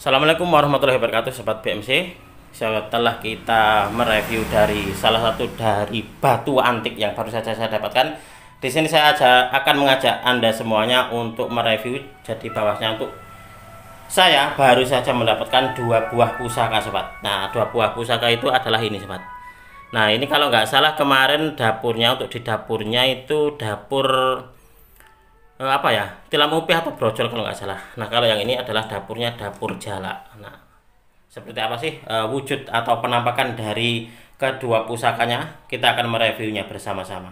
Assalamualaikum warahmatullahi wabarakatuh, Sobat BMC. Setelah kita mereview dari salah satu dari batu antik yang baru saja saya dapatkan, di sini saya akan mengajak Anda semuanya untuk mereview. Jadi bawahnya untuk saya baru saja mendapatkan dua buah pusaka, Sobat. Nah, dua buah pusaka itu adalah ini, Sobat. Nah, ini kalau nggak salah kemarin dapurnya, untuk di dapurnya itu dapur apa ya, tilam upih atau brojol kalau nggak salah. Nah, kalau yang ini adalah dapurnya dapur jala. Nah, seperti apa sih wujud atau penampakan dari kedua pusakanya, kita akan mereviewnya bersama-sama.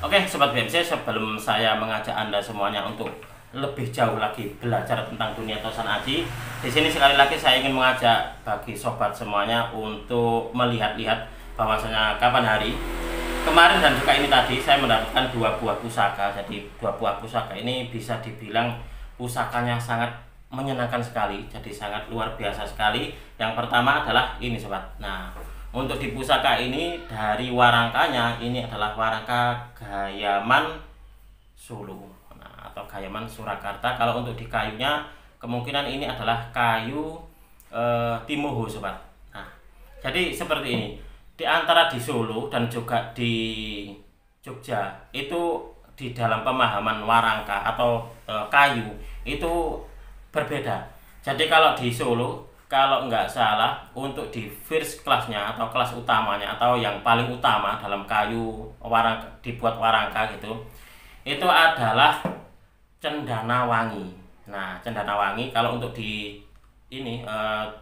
Oke, Sobat BMC, sebelum saya mengajak Anda semuanya untuk lebih jauh lagi belajar tentang dunia Tosan Aji, di sini sekali lagi saya ingin mengajak bagi sobat semuanya untuk melihat-lihat bahwasanya kapan hari kemarin dan juga ini tadi saya mendapatkan dua buah pusaka. Jadi dua buah pusaka ini bisa dibilang pusakanya sangat menyenangkan sekali, jadi sangat luar biasa sekali. Yang pertama adalah ini, Sobat. Nah, untuk di pusaka ini dari warangkanya ini adalah warangka Gayaman Sulu, nah, atau Gayaman Surakarta. Kalau untuk di kayunya kemungkinan ini adalah kayu Timoho, Sobat. Nah, jadi seperti ini. Di antara di Solo dan juga di Jogja itu di dalam pemahaman warangka atau kayu itu berbeda. Jadi kalau di Solo, kalau nggak salah untuk di first classnya atau kelas utamanya atau yang paling utama dalam kayu warangka, dibuat warangka gitu, itu adalah cendana wangi. Nah, cendana wangi kalau untuk di ini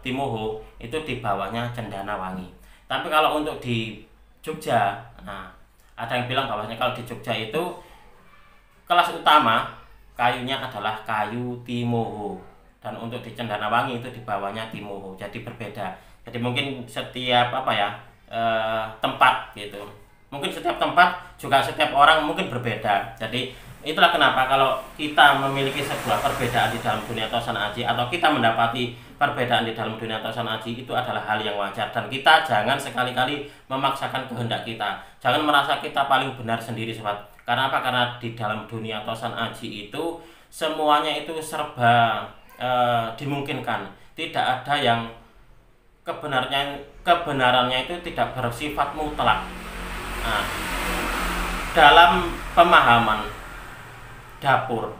Timoho itu di bawahnya cendana wangi. Tapi kalau untuk di Jogja, nah ada yang bilang bahwasanya kalau di Jogja itu kelas utama kayunya adalah kayu Timoho, dan untuk di Cendana Wangi itu di bawahnya Timoho. Jadi berbeda. Jadi mungkin setiap apa ya tempat gitu, mungkin setiap tempat juga setiap orang mungkin berbeda. Jadi itulah kenapa kalau kita memiliki sebuah perbedaan di dalam dunia Tosan Aji, atau kita mendapati perbedaan di dalam dunia Tosan Aji, itu adalah hal yang wajar. Dan kita jangan sekali-kali memaksakan kehendak kita. Jangan merasa kita paling benar sendiri, Sobat. Karena apa? Karena di dalam dunia Tosan Aji itu semuanya itu serba dimungkinkan. Tidak ada yang kebenarannya itu tidak bersifat mutlak. Nah, dalam pemahaman dapur,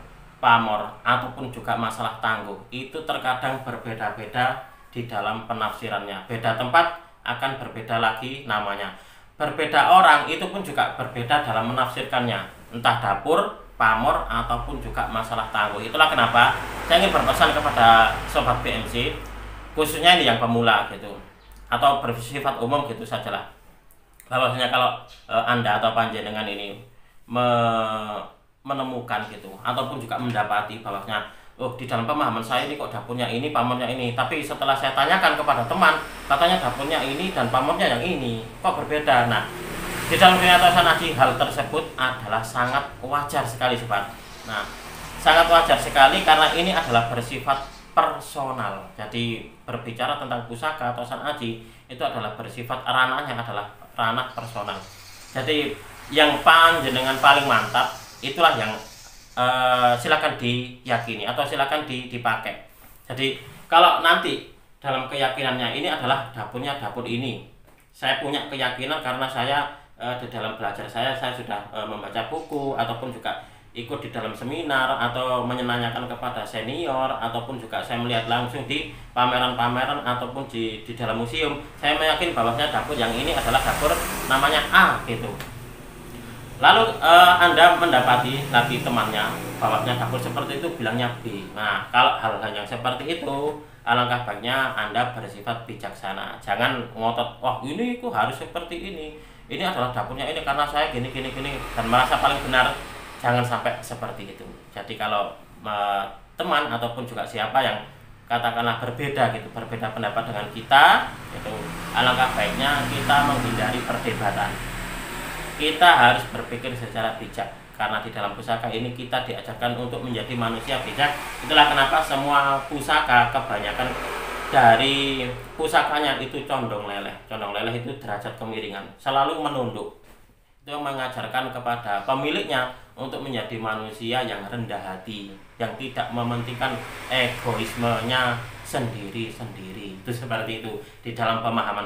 pamor, ataupun juga masalah tangguh, itu terkadang berbeda-beda di dalam penafsirannya. Beda tempat akan berbeda lagi namanya. Berbeda orang itu pun juga berbeda dalam menafsirkannya. Entah dapur, pamor, ataupun juga masalah tangguh. Itulah kenapa saya ingin berpesan kepada Sobat BMC, khususnya ini yang pemula gitu, atau bersifat umum gitu sajalah, bahwasanya kalau Anda atau panjenengan ini menemukan gitu, ataupun juga mendapati bahwasanya di dalam pemahaman saya ini kok dapurnya ini, pamornya ini, tapi setelah saya tanyakan kepada teman, katanya dapurnya ini dan pamornya yang ini, kok berbeda. Nah, di dalam dunia Tosan Aji hal tersebut adalah sangat wajar sekali, Sobat. Nah, sangat wajar sekali karena ini adalah bersifat personal. Jadi berbicara tentang pusaka Tosan Aji itu adalah bersifat ranahnya adalah ranah personal. Jadi yang panjenengan paling mantap itulah yang silakan diyakini atau silakan dipakai. Jadi kalau nanti dalam keyakinannya ini adalah dapurnya dapur ini, saya punya keyakinan karena saya di dalam belajar saya sudah membaca buku ataupun juga ikut di dalam seminar atau menanyakan kepada senior, ataupun juga saya melihat langsung di pameran-pameran ataupun di dalam museum. Saya meyakini bahwasanya dapur yang ini adalah dapur namanya A gitu. Lalu Anda mendapati lagi temannya bawanya dapur seperti itu, bilangnya B. Nah, kalau hal-hal yang seperti itu, alangkah baiknya Anda bersifat bijaksana. Jangan ngotot, wah ini kok harus seperti ini. Ini adalah dapurnya ini karena saya gini gini gini dan merasa paling benar. Jangan sampai seperti itu. Jadi kalau teman ataupun juga siapa yang katakanlah berbeda gitu, berbeda pendapat dengan kita, itu alangkah baiknya kita menghindari perdebatan. Kita harus berpikir secara bijak karena di dalam pusaka ini kita diajarkan untuk menjadi manusia bijak. Itulah kenapa semua pusaka kebanyakan dari pusakanya itu condong leleh. Condong leleh itu derajat kemiringan, selalu menunduk. Itu mengajarkan kepada pemiliknya untuk menjadi manusia yang rendah hati, yang tidak mementingkan egoismenya sendiri-sendiri. Itu seperti itu di dalam pemahaman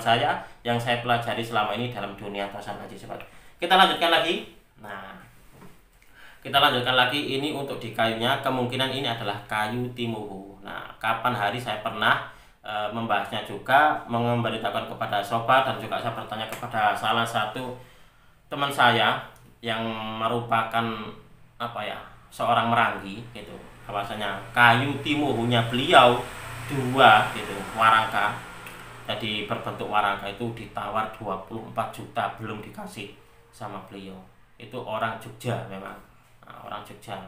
saya yang saya pelajari selama ini dalam dunia tosan aji sobat. Kita lanjutkan lagi. Nah, kita lanjutkan lagi ini untuk di kayunya. Kemungkinan ini adalah kayu timuhu. Nah, kapan hari saya pernah membahasnya juga, memberitakan kepada sobat dan juga saya bertanya kepada salah satu teman saya yang merupakan seorang meranggi gitu. Bahwasanya kayu timuhunya beliau 2 gitu, warangka. Jadi berbentuk warangka itu ditawar 24 juta belum dikasih sama beliau. Itu orang Jogja memang. Nah, orang Jogja.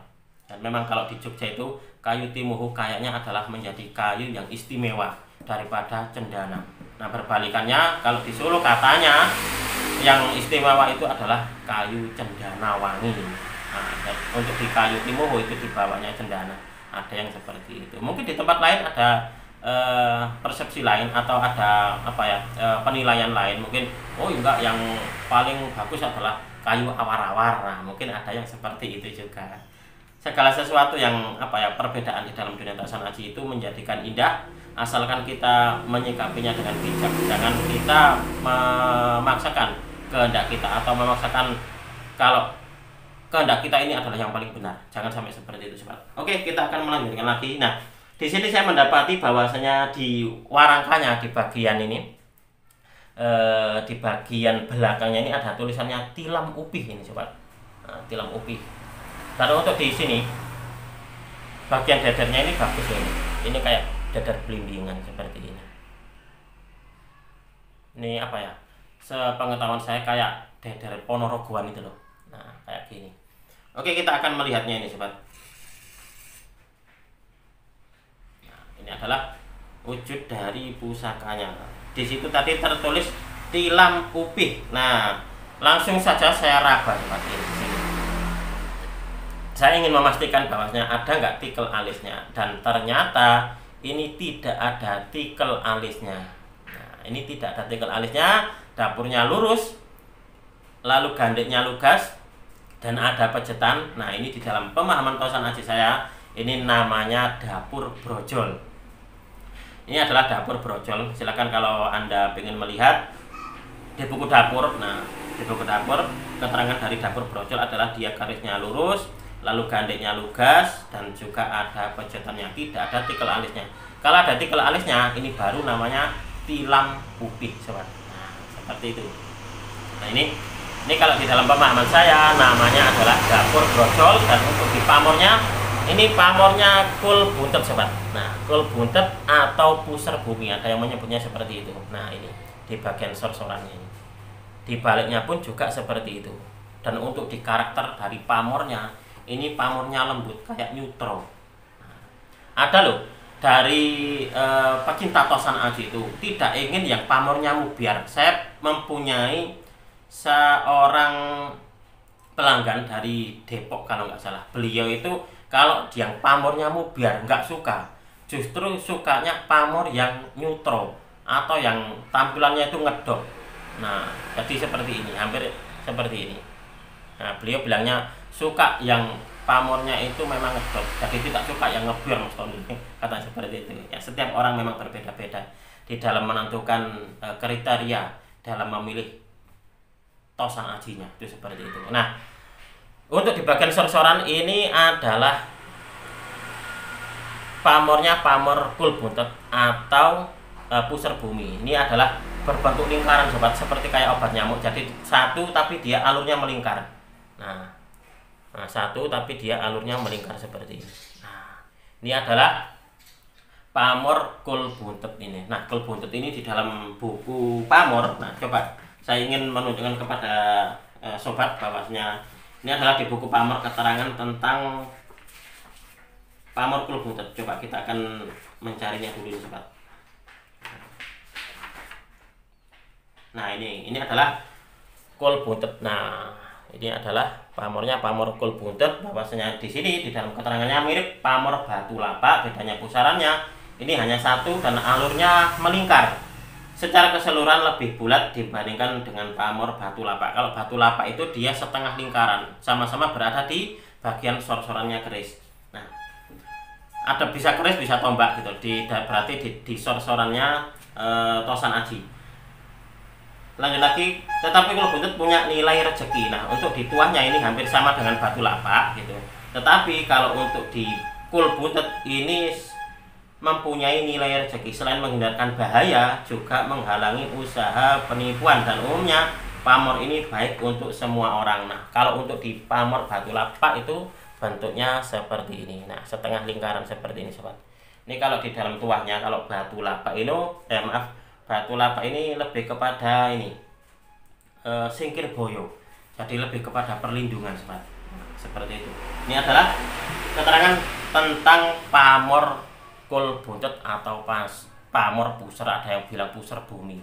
Dan memang kalau di Jogja itu kayu timuhu kayaknya adalah menjadi kayu yang istimewa daripada cendana. Nah, berbalikannya kalau di Solo katanya yang istimewa itu adalah kayu cendana wangi. Nah, dan untuk di kayu timuhu itu dibawanya cendana. Ada yang seperti itu. Mungkin di tempat lain ada persepsi lain atau ada penilaian lain. Mungkin enggak, yang paling bagus adalah kayu awar-awar. Nah, mungkin ada yang seperti itu juga. Segala sesuatu yang perbedaan di dalam dunia tosan aji itu menjadikan indah asalkan kita menyikapinya dengan bijak. Jangan kita memaksakan kehendak kita atau memaksakan kalau kehendak kita ini adalah yang paling benar. Jangan sampai seperti itu, sobat. Oke, kita akan melanjutkan lagi. Nah, di sini saya mendapati bahwasanya di warangkanya di bagian ini, di bagian belakangnya ini ada tulisannya tilam upih ini, sobat. Nah, tilam upih. Dan untuk di sini bagian dadarnya ini bagus ini. Ini kayak dadar belimbingan seperti ini. Ini sepengetahuan saya kayak dadar Ponorogoan itu loh. Nah, kayak gini. Oke, kita akan melihatnya ini, sobat. Nah, ini adalah wujud dari pusakanya. Di situ tadi tertulis tilam upih. Nah, langsung saja saya raba seperti ini. Saya ingin memastikan bahwasanya ada nggak tikel alisnya, dan ternyata ini tidak ada tikel alisnya. Nah, ini tidak ada tikel alisnya, dapurnya lurus, lalu gandeknya lugas, dan ada pejetan. Nah, ini di dalam pemahaman tosan aji saya, ini namanya dapur brojol. Ini adalah dapur brojol. Silakan kalau Anda ingin melihat di buku dapur. Nah, di buku dapur keterangan dari dapur brojol adalah dia garisnya lurus, lalu gandeknya lugas, dan juga ada pejetannya, tidak ada tikel alisnya. Kalau ada tikel alisnya, ini baru namanya tilam upih, sobat. Nah, seperti itu. Nah, ini kalau di dalam pemahaman saya namanya adalah dapur brojol, dan untuk di pamornya, ini pamornya kul buntet, sobat. Nah, kul buntet atau pusar bumi, ada yang menyebutnya seperti itu. Nah, ini di bagian sor-sorannya ini. Di baliknya pun juga seperti itu. Dan untuk di karakter dari pamornya, ini pamornya lembut kayak neutro. Nah, ada loh dari pecinta tosan aji itu tidak ingin yang pamornya mubiar. Saya mempunyai seorang pelanggan dari Depok kalau nggak salah. Beliau itu kalau yang pamornya mubiar nggak suka, justru sukanya pamor yang neutro atau yang tampilannya itu ngedok. Nah, jadi seperti ini, hampir seperti ini. Nah, beliau bilangnya suka yang pamornya itu memang ngedok, jadi tidak suka yang ngebiar, Mas Tony. Kata seperti itu. Ya, setiap orang memang berbeda-beda di dalam menentukan kriteria dalam memilih tosan ajinya, itu seperti itu. Nah, untuk di bagian sor-soran ini adalah pamornya pamor kul buntet atau pusar bumi. Ini adalah berbentuk lingkaran sobat, seperti kayak obat nyamuk. Jadi satu tapi dia alurnya melingkar. Nah, satu tapi dia alurnya melingkar seperti ini. Nah, ini adalah pamor kul buntet ini. Nah, kul buntet ini di dalam buku pamor. Nah, coba saya ingin menunjukkan kepada sobat bahwasanya ini adalah di buku pamor keterangan tentang pamor kul buntet. Coba kita akan mencarinya dulu sobat. Nah, ini adalah kul buntet. Nah, ini adalah pamornya, pamor kul buntet. Bahwasanya di sini di dalam keterangannya mirip pamor batu lapak, bedanya pusarannya ini hanya satu dan alurnya melingkar. Secara keseluruhan lebih bulat dibandingkan dengan pamor batu lapak. Kalau batu lapak itu dia setengah lingkaran, sama-sama berada di bagian sor-sorannya keris. Nah, ada bisa keris bisa tombak gitu. Berarti di sor-sorannya tosan aji. Lanjut lagi, tetapi kul buntet punya nilai rezeki. Nah, untuk di tuahnya ini hampir sama dengan batu lapak gitu. Tetapi kalau untuk di kul buntet ini mempunyai nilai rezeki, selain menghindarkan bahaya juga menghalangi usaha penipuan, dan umumnya pamor ini baik untuk semua orang. Nah, kalau untuk di pamor batu lapak itu bentuknya seperti ini. Nah, setengah lingkaran seperti ini sobat. Ini kalau di dalam tuahnya, kalau batu lapak ini batu lapak ini lebih kepada ini singkir boyo, jadi lebih kepada perlindungan sobat. Nah, seperti itu. Ini adalah keterangan tentang pamor kul buntet atau pamor puser, ada yang bilang puser bumi.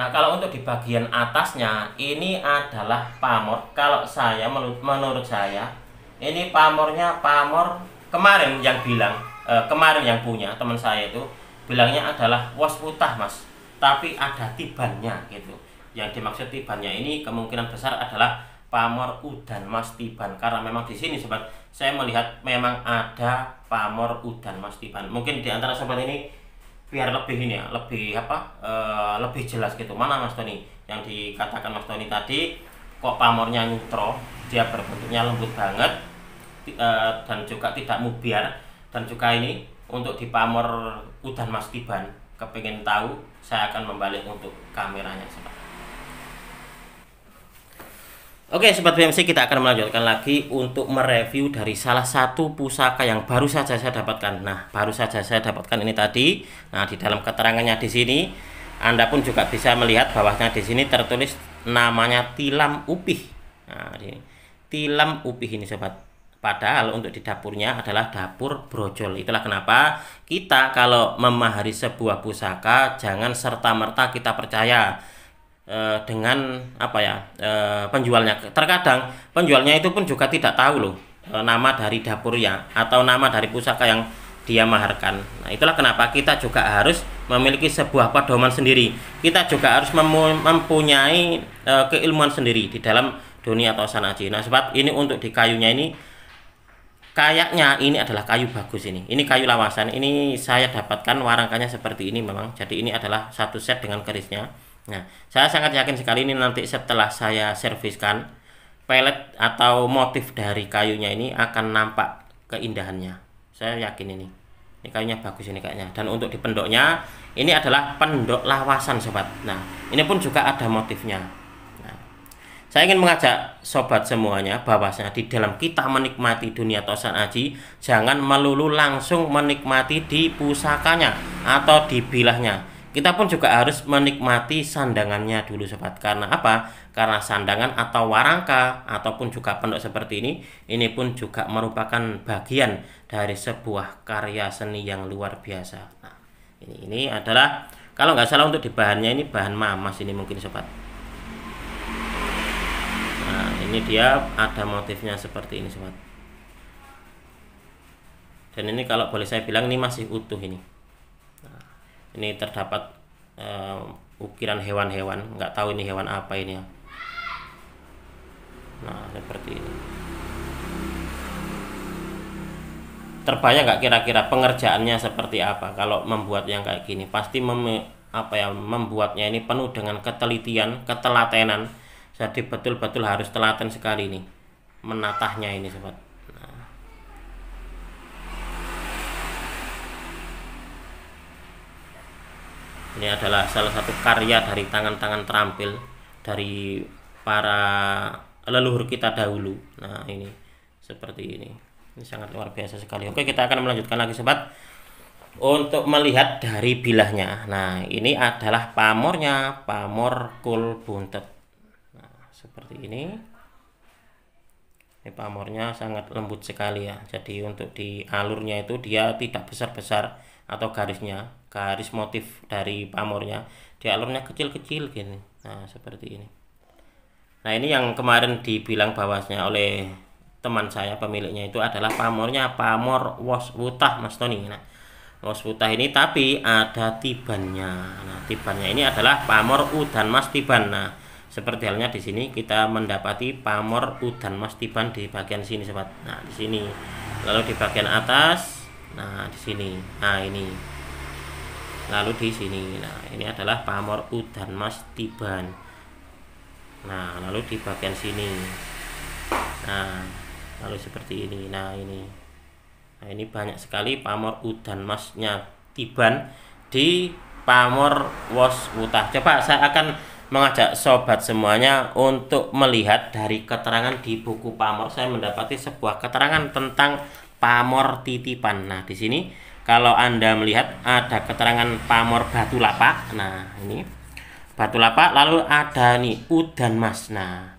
Nah, kalau untuk di bagian atasnya ini adalah pamor. Kalau saya menurut saya ini pamornya pamor kemarin yang bilang kemarin yang punya teman saya itu bilangnya adalah was putah mas, tapi ada tibannya gitu. Yang dimaksud tibannya ini kemungkinan besar adalah pamor udan mas tiban, karena memang di sini sobat saya melihat memang ada pamor udan mas tiban. Mungkin di antara sobat ini biar lebih ini ya, lebih jelas gitu. Mana Mas Tony yang dikatakan Mas Tony tadi, kok pamornya neutro, dia berbentuknya lembut banget dan juga tidak mubiar, dan juga ini untuk di pamor udan mas tiban. Kepingin tahu, saya akan membalik untuk kameranya sobat. Oke sobat BMC, kita akan melanjutkan lagi untuk mereview dari salah satu pusaka yang baru saja saya dapatkan. Nah, baru saja saya dapatkan ini tadi. Nah, di dalam keterangannya di sini Anda pun juga bisa melihat bahwasanya di sini tertulis namanya tilam upih. Nah, ini tilam upih ini sobat. Padahal untuk di dapurnya adalah dapur brojol. Itulah kenapa kita kalau memahari sebuah pusaka jangan serta-merta kita percaya dengan penjualnya. Terkadang penjualnya itu pun juga tidak tahu loh nama dari dapurnya atau nama dari pusaka yang dia maharkan. Nah, itulah kenapa kita juga harus memiliki sebuah pedoman sendiri. Kita juga harus mempunyai keilmuan sendiri di dalam dunia tosan aji. Nah sobat, ini untuk di kayunya ini kayaknya ini adalah kayu bagus ini. Ini kayu lawasan. Ini saya dapatkan warangkannya seperti ini memang. Jadi ini adalah satu set dengan kerisnya. Nah, saya sangat yakin sekali ini nanti setelah saya serviskan, pelet atau motif dari kayunya ini akan nampak keindahannya. Saya yakin ini kayunya bagus ini kayaknya. Dan untuk di pendoknya, ini adalah pendok lawasan sobat. Nah, ini pun juga ada motifnya. Nah, saya ingin mengajak sobat semuanya bahwasanya di dalam kita menikmati dunia tosan aji, jangan melulu langsung menikmati di pusakanya atau di bilahnya. Kita pun juga harus menikmati sandangannya dulu sobat. Karena apa? Karena sandangan atau warangka ataupun juga pendok seperti ini pun juga merupakan bagian dari sebuah karya seni yang luar biasa. Nah, ini adalah kalau nggak salah untuk di bahannya ini bahan mamas ini mungkin sobat. Nah, ini dia ada motifnya seperti ini sobat. Dan ini kalau boleh saya bilang ini masih utuh ini. Ini terdapat ukiran hewan-hewan, nggak tahu ini hewan apa ini ya. Nah, seperti ini. Terbayang nggak kira-kira pengerjaannya seperti apa kalau membuat yang kayak gini? Pasti membuatnya ini penuh dengan ketelitian, ketelatenan. Jadi betul-betul harus telaten sekali ini menatahnya ini sobat. Ini adalah salah satu karya dari tangan-tangan terampil dari para leluhur kita dahulu. Nah, ini seperti ini. Ini sangat luar biasa sekali. Oke, kita akan melanjutkan lagi sobat untuk melihat dari bilahnya. Nah, ini adalah pamornya, pamor kul buntet. Nah, seperti ini. Ini pamornya sangat lembut sekali ya. Jadi untuk di alurnya itu dia tidak besar-besar atau garis motif dari pamornya di alurnya kecil-kecil gini. Nah, seperti ini. Nah, ini yang kemarin dibilang bahwasanya oleh teman saya pemiliknya itu adalah pamornya pamor wos wutah Mas Tony. Nah, wos wutah ini tapi ada tibannya. Nah, tibannya ini adalah pamor udan mas tiban. Nah, seperti halnya di sini kita mendapati pamor udan mas tiban di bagian sini sobat. Nah, di sini. Lalu di bagian atas, nah di sini. Nah, ini. Lalu di sini. Nah, ini adalah pamor udan mas tiban. Nah, lalu di bagian sini. Nah, lalu seperti ini. Nah, ini. Nah, ini banyak sekali pamor udan masnya tiban di pamor wos wutah. Coba saya akan mengajak sobat semuanya untuk melihat dari keterangan di buku pamor. Saya mendapati sebuah keterangan tentang pamor titipan. Nah, di sini kalau Anda melihat ada keterangan pamor batu lapak. Nah, ini batu lapak, lalu ada nih udan mas. Nah,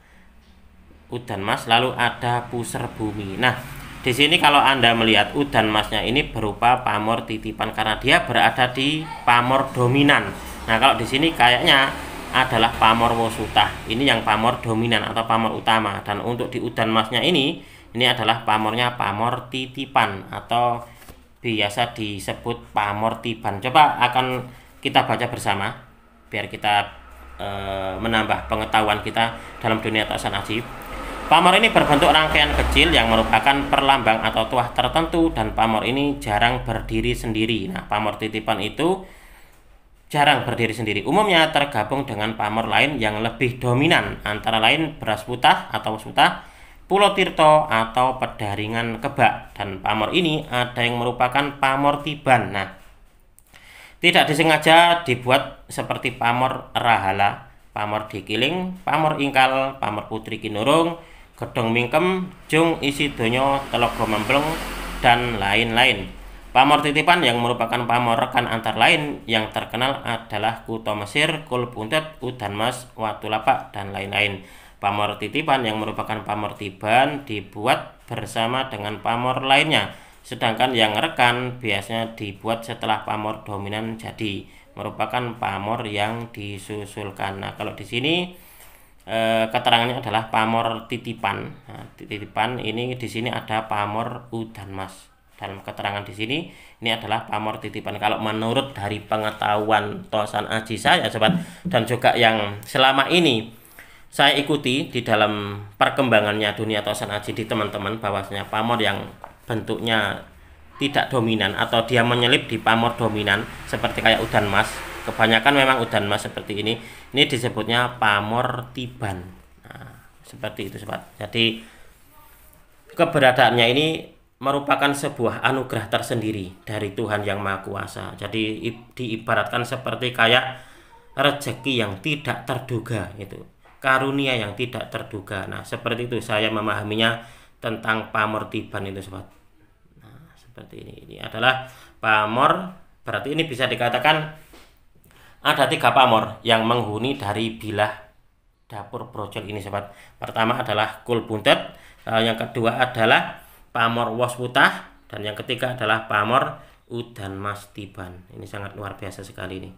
udan mas, lalu ada puser bumi. Nah, di sini kalau Anda melihat udan masnya ini berupa pamor titipan karena dia berada di pamor dominan. Nah, kalau di sini kayaknya adalah pamor wosutah. Ini yang pamor dominan atau pamor utama. Dan untuk di udan masnya ini adalah pamornya pamor titipan atau biasa disebut pamor tiban. Coba akan kita baca bersama biar kita menambah pengetahuan kita dalam dunia tosan aji. Pamor ini berbentuk rangkaian kecil yang merupakan perlambang atau tuah tertentu dan pamor ini jarang berdiri sendiri. Nah, pamor titipan itu jarang berdiri sendiri. Umumnya tergabung dengan pamor lain yang lebih dominan, antara lain beras putah atau wosutah, pulau tirto atau pedaringan kebak. Dan pamor ini ada yang merupakan pamor tiban. Nah, tidak disengaja dibuat seperti pamor rahala, pamor dikiling, pamor ingkal, pamor putri kinurung, gedong mingkem, jung isi donyo, telok romembleng, dan lain-lain. Pamor titipan yang merupakan pamor rekan antar lain yang terkenal adalah Kuto Mesir, Kul Buntet, Udan Mas, Watu Lapak, dan lain-lain. Pamor titipan yang merupakan pamor tiban dibuat bersama dengan pamor lainnya, sedangkan yang rekan biasanya dibuat setelah pamor dominan jadi, merupakan pamor yang disusulkan. Nah, kalau di sini keterangannya adalah pamor titipan. Nah, titipan ini di sini ada pamor udan mas. Dalam keterangan di sini ini adalah pamor titipan. Kalau menurut dari pengetahuan tosan aji saya sobat, dan juga yang selama ini saya ikuti di dalam perkembangannya dunia tosan aji di teman-teman, bahwasanya pamor yang bentuknya tidak dominan atau dia menyelip di pamor dominan seperti kayak udan mas, kebanyakan memang udan mas seperti ini disebutnya pamor tiban. Nah, seperti itu sobat. Jadi keberadaannya ini merupakan sebuah anugerah tersendiri dari Tuhan Yang Maha Kuasa. Jadi diibaratkan seperti kayak rezeki yang tidak terduga, itu karunia yang tidak terduga. Nah, seperti itu saya memahaminya tentang pamor tiban itu sobat. Nah, seperti ini adalah pamor. Berarti ini bisa dikatakan ada 3 pamor yang menghuni dari bilah dapur brojol ini sobat. Pertama adalah kul buntet, yang kedua adalah pamor wos wutah, dan yang ketiga adalah pamor udan mas tiban. Ini sangat luar biasa sekali ini.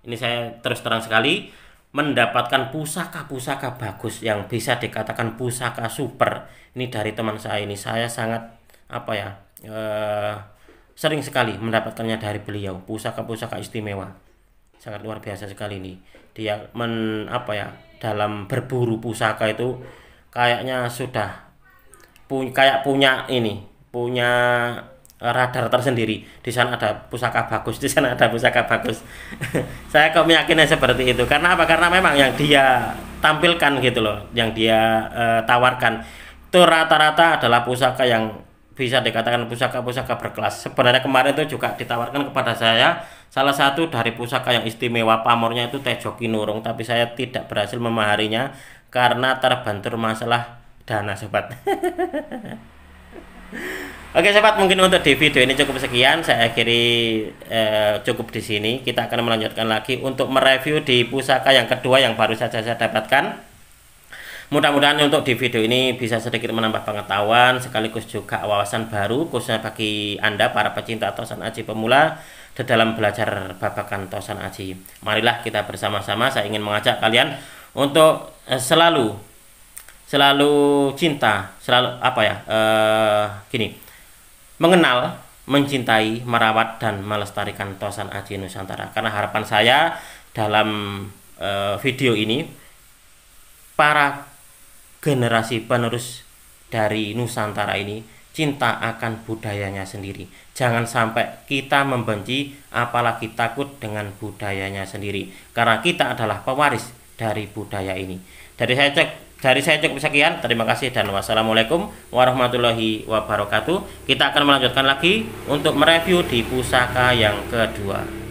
Ini saya terus terang sekali mendapatkan pusaka-pusaka bagus yang bisa dikatakan pusaka super. Ini dari teman saya ini. Saya sangat sering sekali mendapatkannya dari beliau. Pusaka-pusaka istimewa. Sangat luar biasa sekali ini. Dia dalam berburu pusaka itu kayaknya sudah punya radar tersendiri. Di sana ada pusaka bagus, di sana ada pusaka bagus. Saya kok meyakinkan seperti itu. Karena apa? Karena memang yang dia tampilkan gitu loh, yang dia tawarkan itu rata-rata adalah pusaka yang bisa dikatakan pusaka-pusaka berkelas. Sebenarnya kemarin itu juga ditawarkan kepada saya salah satu dari pusaka yang istimewa pamornya itu Tejo Kinurung, tapi saya tidak berhasil memaharinya karena terbentur masalah dana sobat. Oke sobat, mungkin untuk di video ini cukup sekian, saya akhiri cukup di sini. Kita akan melanjutkan lagi untuk mereview di pusaka yang kedua yang baru saja saya dapatkan. Mudah-mudahan untuk di video ini bisa sedikit menambah pengetahuan sekaligus juga wawasan baru khususnya bagi Anda para pecinta tosan aji pemula di dalam belajar babakan tosan aji. Marilah kita bersama-sama, saya ingin mengajak kalian untuk selalu cinta, selalu gini, mengenal, mencintai, merawat dan melestarikan tosan aji Nusantara. Karena harapan saya dalam video ini, para generasi penerus dari Nusantara ini cinta akan budayanya sendiri. Jangan sampai kita membenci apalagi takut dengan budayanya sendiri, karena kita adalah pewaris dari budaya ini. Dari saya cukup sekian. Terima kasih dan wassalamualaikum warahmatullahi wabarakatuh. Kita akan melanjutkan lagi untuk mereview di pusaka yang kedua.